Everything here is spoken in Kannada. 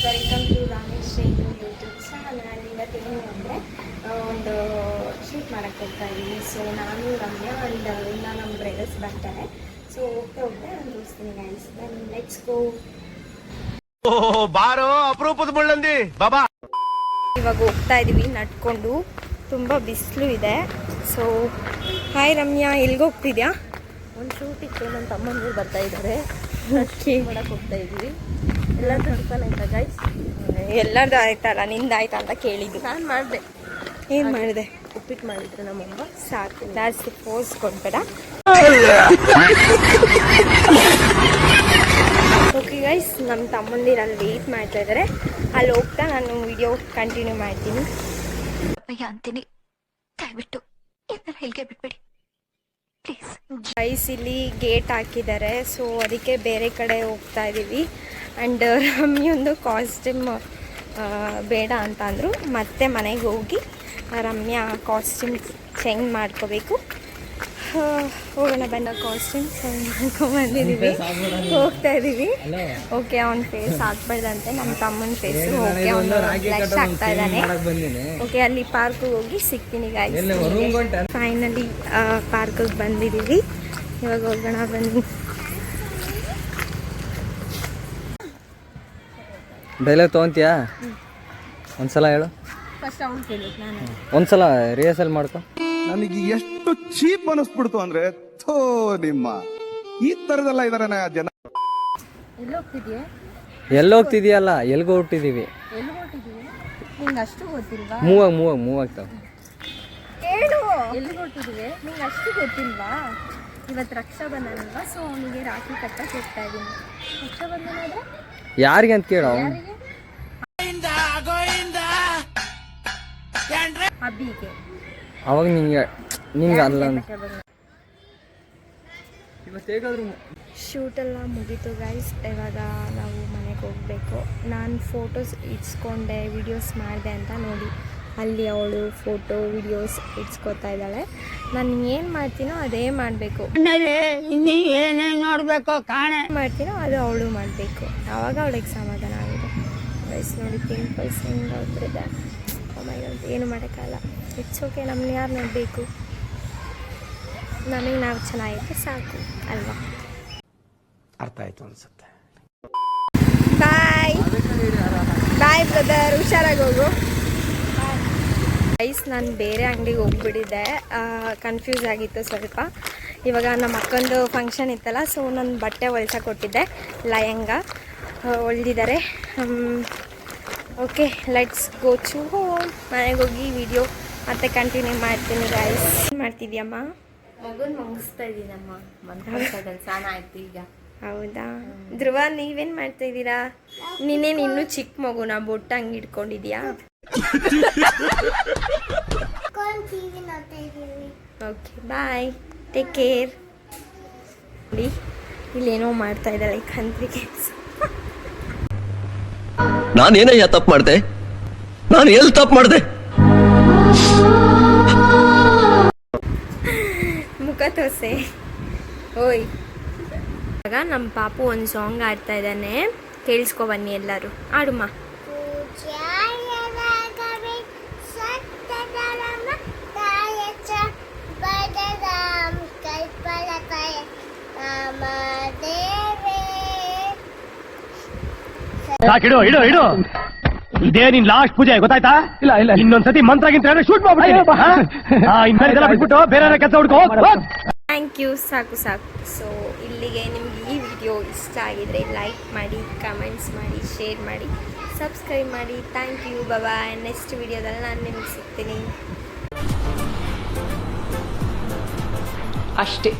Welcome to Ramesh Shainu YouTube channel. ಇವತ್ತೇನು ಅಂದರೆ ಒಂದು ಶೂಟ್ ಮಾಡೋಕ್ಕೆ ಹೋಗ್ತಾ ಇದ್ದೀವಿ. ಸೊ ನಾನು ರಮ್ಯಾ ಆ್ಯಂಡ್ ಇನ್ನು ನಮ್ಮ ಬ್ರದರ್ಸ್ ಬರ್ತಾರೆ. ಸೊ ಹೋಗ್ತಾ ನಾನು ತೋರಿಸ್ತೀನಿ ಗೈಸ್. Then let's go. ಬಾರೋ ಅಪರೂಪದ ಮುಳ್ಳಂದಿ ಬಾಬಾ. ಇವಾಗ ಹೋಗ್ತಾ ಇದ್ದೀವಿ ನಡ್ಕೊಂಡು. ತುಂಬ ಬಿಸಿಲು ಇದೆ. ಸೊ ಹಾಯ್ ರಮ್ಯಾ, ಎಲ್ಲಿಗೆ ಹೋಗ್ತಿದ್ಯಾ? ಒಂದು ಶೂಟ್ ಇತ್ತು, ನನ್ನ ತಮ್ಮಂದಿರು ಬರ್ತಾ ಇದ್ದಾರೆ. ಮಾಡಕ್ಕೆ ಹೋಗ್ತಾ ಇದ್ದೀವಿ. ಎಲ್ಲರದ್ದು ಟಿಫನ್ ಆಯ್ತಾ ಗೈಸ್? ಎಲ್ಲರದ್ದು ಆಯ್ತಲ್ಲ, ನಿಂದು ಆಯ್ತಾ ಅಂತ ಕೇಳಿದ್ದು. ನಾನು ಮಾಡಿದೆ. ಏನು ಮಾಡಿದೆ? ಉಪ್ಪಿಟ್ಟು ಮಾಡಿದ್ರು ನಮ್ಮಮ್ಮ. ಸಾಕು, ಜಾಸ್ತಿ ಪೋಸ್ ಕೊಡ್ಬೇಡ. ಓಕೆ ಗೈಸ್, ನಮ್ಮ ತಮ್ಮಂದಿರು ಅಲ್ಲಿ ವೇಟ್ ಮಾಡ್ತಾ ಇದ್ದಾರೆ. ಅಲ್ಲಿ ಹೋಗ್ತಾ ನಾನು ವಿಡಿಯೋ ಕಂಟಿನ್ಯೂ ಮಾಡ್ತೀನಿ. ಅಂತೀನಿ, ದಯವಿಟ್ಟು ಇಲ್ಲಿಗೆ ಬಿಟ್ಬಿಡಿ ಪ್ಲೀಸ್. ಗೈಸ್ ಇಲ್ಲಿ ಗೇಟ್ ಹಾಕಿದ್ದಾರೆ. ಸೊ ಅದಕ್ಕೆ ಬೇರೆ ಕಡೆ ಹೋಗ್ತಾ ಇದ್ದೀವಿ. ಆ್ಯಂಡ್ ರಮ್ಯೊಂದು ಕಾಸ್ಟ್ಯೂಮ್ ಬೇಡ ಅಂತ ಅಂದರು. ಮತ್ತೆ ಮನೆಗೆ ಹೋಗಿ ರಮ್ಯಾ ಕಾಸ್ಟ್ಯೂಮ್ ಚೇಂಜ್ ಮಾಡ್ಕೋಬೇಕು. ಹೋಗೋಣ ಬನ್ನ. ಕಾಸ್ಟ್ಯೂಮ್ ಚೇಂಜ್ ಮಾಡ್ಕೊಂಬಂದಿದ್ದೀವಿ, ಹೋಗ್ತಾ ಇದ್ದೀವಿ. ಓಕೆ, ಅವ್ನ ಫೇಸ್ ಹಾಕ್ಬಾರ್ದಂತೆ, ನಮ್ಮ ತಮ್ಮನ ಫೇಸು. ಓಕೆ, ಅವನು ಬ್ಲಶ್ ಆಗ್ತಾ ಇದ್ದಾನೆ. ಓಕೆ, ಅಲ್ಲಿ ಪಾರ್ಕಿಗೆ ಹೋಗಿ ಸಿಗ್ತೀನಿ ಗಾಯ್ಸ್. ಫೈನಲಿ ಪಾರ್ಕಿಗೆ ಬಂದಿದ್ದೀವಿ. ಇವಾಗ ಹೋಗೋಣ ಬನ್ನಿ. ಡೈಲಾಗ್ ತೊಗೊಂತೀಯಾ? ಒಂದ್ಸಲ ಹೇಳು. ಫಸ್ಟ್ ಅವ್ನು ಕೇಳಬೇಕು, ನಾನು ಒಂದ್ಸಲ ರಿಹರ್ಸಲ್ ಮಾಡ್ಕೊ. ನನಗೆ ಎಷ್ಟು ಚೀಪ್ ಅನಿಸ್ಬಿಡ್ತು ಅಂದ್ರೆ, ಥೋ ನಿಮ್ಮ ಈ ತರದೆಲ್ಲ ಇದಾರೆ ಜನ. ಎಲ್ಲಿ ಹೋಗ್ತಿದ್ಯಾ? ಎಲ್ಲಿ ಹೋಗ್ತಿದ್ಯಲ್ಲ, ಎಲ್ಗೋ ಹುಟ್ಟಿದೀವಿ. ಎಲ್ಲಿ ಹೊರಟಿದ್ದೀವಿ? ನಿಂಗೆ ಅಷ್ಟು ಗೊತ್ತಿಲ್ವಾ? ಮೂವ್ ಆಗ್ತಾವ. ಹೇಳು, ಎಲ್ಲಿಗೆ ಹೊರಟಿದ್ದೀವಿ? ನಿಂಗೆ ಅಷ್ಟು ಗೊತ್ತಿಲ್ವಾ? ಇವತ್ತು ರಕ್ಷಾಬಂಧನ ಅಲ್ವಾ? ಸೊ ಅವನಿಗೆ ರಾಖಿ ಕಟ್ಟಕ್ಕೆ ಹೋಗ್ತಾ ಇದ್ದೀನಿ. ರಕ್ಷಾಬಂಧನ ಆದರೆ ಯಾರಿಗೆ ಅಂತ ಕೇಳ. ಅಬ್ಬಿಗೆ. ಅವಾಗ ನಿಂಗೆ ಅಲ್ಲ. ಶೂಟೆಲ್ಲ ಮುಗೀತು ಗೈಸ್. ಇವಾಗ ನಾವು ಮನೆಗೆ ಹೋಗಬೇಕು. ನಾನು ಫೋಟೋಸ್ ಇಡ್ಸ್ಕೊಂಡೆ, ವಿಡಿಯೋಸ್ ಮಾಡಿದೆ ಅಂತ ನೋಡಿ. ಅಲ್ಲಿ ಅವಳು ಫೋಟೋ ವಿಡಿಯೋಸ್ ಇಡ್ಸ್ಕೊತಾ ಇದ್ದಾಳೆ. ನಾನು ಏನು ಮಾಡ್ತೀನೋ ಅದೇ ಮಾಡಬೇಕು. ನೋಡ್ಬೇಕು ಕಾಣೆ ಮಾಡ್ತೀನೋ ಅದು ಅವಳು ಮಾಡಬೇಕು. ಆವಾಗ ಅವಳಿಗೆ ಸಮಾಧಾನ ಆಗಿದೆ ಗೈಸ್. ನೋಡಿ ಪಿಂಪಲ್ಸ್ ಹೆಂಗೆ ಆಗ್ಬಿಟ್ಟಿದೆ. ಏನು ಮಾಡೋಕ್ಕಲ್ಲ. ಇಟ್ಸ್ ಓಕೆ, ನಮ್ಮನ್ನ ಯಾರು ನೋಡಬೇಕು? ನಮಗೆ ನಾವು ಚೆನ್ನಾಗಿದ್ರೆ ಸಾಕು ಅಲ್ವಾ? ಅರ್ಥ ಆಯ್ತು ಅನ್ಸುತ್ತೆ. ಬಾಯ್ ಬಾಯ್ ಬ್ರದರ್, ಹುಷಾರಾಗಿ ಹೋಗು. ಗೈಸ್, ನಾನು ಬೇರೆ ಅಂಗಡಿಗೆ ಹೋಗ್ಬಿಟ್ಟಿದ್ದೆ. ಕನ್ಫ್ಯೂಸ್ ಆಗಿತ್ತು ಸ್ವಲ್ಪ. ಇವಾಗ ನಮ್ಮ ಅಕ್ಕಂದು ಫಂಕ್ಷನ್ ಇತ್ತಲ್ಲ, ಸೊ ನಾನು ಬಟ್ಟೆ ಹೊಲ್ಸಕ್ಕೆ ಕೊಟ್ಟಿದ್ದೆ. ಲಯಂಗ ಹೊಲ್ದಿದ್ದಾರೆ. Okay, let's go to home. ಮನೆಗೆ ಹೋಗಿ ವಿಡಿಯೋ ಮತ್ತೆ ಕಂಟಿನ್ಯೂ ಮಾಡ್ತೀನಿ ಗೈಸ್. ಏನು ಮಾಡ್ತಿದ್ಯಮ್ಮ? ಮಗುನ ಮಂಗಿಸ್ತಾ ಇದ್ದೀನಮ್ಮ. ಮಂತ್ರಿಸೋದು ಸ್ನಾನ ಆಯ್ತು ಈಗ. ಹೌದಾ? ಧ್ರುವ, ನೀವೇನು ಮಾಡ್ತಾ ಇದ್ದೀರಾ? ನೀನೇನು ಇನ್ನೂ ಚಿಕ್ಕ ಮಗುನ ಬೊಟ್ಟು ಹಂಗೆ ಇಟ್ಕೊಂಡಿದ್ಯಾ? ಓಕೆ, ಬಾಯ್, ಟೇಕ್ ಕೇರ್. ನೋಡಿ, ಇಲ್ಲೇನೋ ಮಾಡ್ತಾ ಇದ್ದಾಳೆ ಕಂತ್ರಿ ಕೆಲಸ. ನಾನೇನಯ್ಯ ತಪ್ಪು ಮಾಡಿದೆ? ನಾನು ಎಲ್ಲಿ ತಪ್ಪು ಮಾಡಿದೆ? ಮುಖ ತೋರ್ಸೆ. ಓಯ್, ಇವಾಗ ನಮ್ಮ ಪಾಪು ಒಂದು ಸಾಂಗ್ ಆಡ್ತಾ ಇದ್ದಾನೆ. ಕೇಳಿಸ್ಕೊ ಬನ್ನಿ ಎಲ್ಲರೂ. ಆಡುಮ್ಮ. ಇಡು ಇಡು ಇಡು. ಇದೇ ನಿನ್ ಲಾಸ್ಟ್ ಪೂಜೆ ಗೊತ್ತಾಯ್ತಾ? ಇಲ್ಲ ಇನ್ನೊಂದ್ಸತಿ ಮಂತ್ರ ಶೂಟ್ ಮಾಡ್ಬಿಟ್ಟು ಬಿಟ್ಬಿಟ್ಟು ಬೇರೆ ಕೆಲಸ ಹುಡ್ಕೋ. ಥ್ಯಾಂಕ್ ಯು, ಸಾಕು ಸಾಕು. ಸೊ ಇಲ್ಲಿಗೆ ನಿಮ್ಗೆ ಈ ವಿಡಿಯೋ ಇಷ್ಟ ಆಗಿದ್ರೆ ಲೈಕ್ ಮಾಡಿ, ಕಮೆಂಟ್ಸ್ ಮಾಡಿ, ಶೇರ್ ಮಾಡಿ, ಸಬ್ಸ್ಕ್ರೈಬ್ ಮಾಡಿ. Thank you, bye. ನೆಕ್ಸ್ಟ್ ವಿಡಿಯೋದಲ್ಲಿ ನಾನು ನಿಮ್ಗೆ ಸಿಗ್ತೀನಿ. ಅಷ್ಟೇ.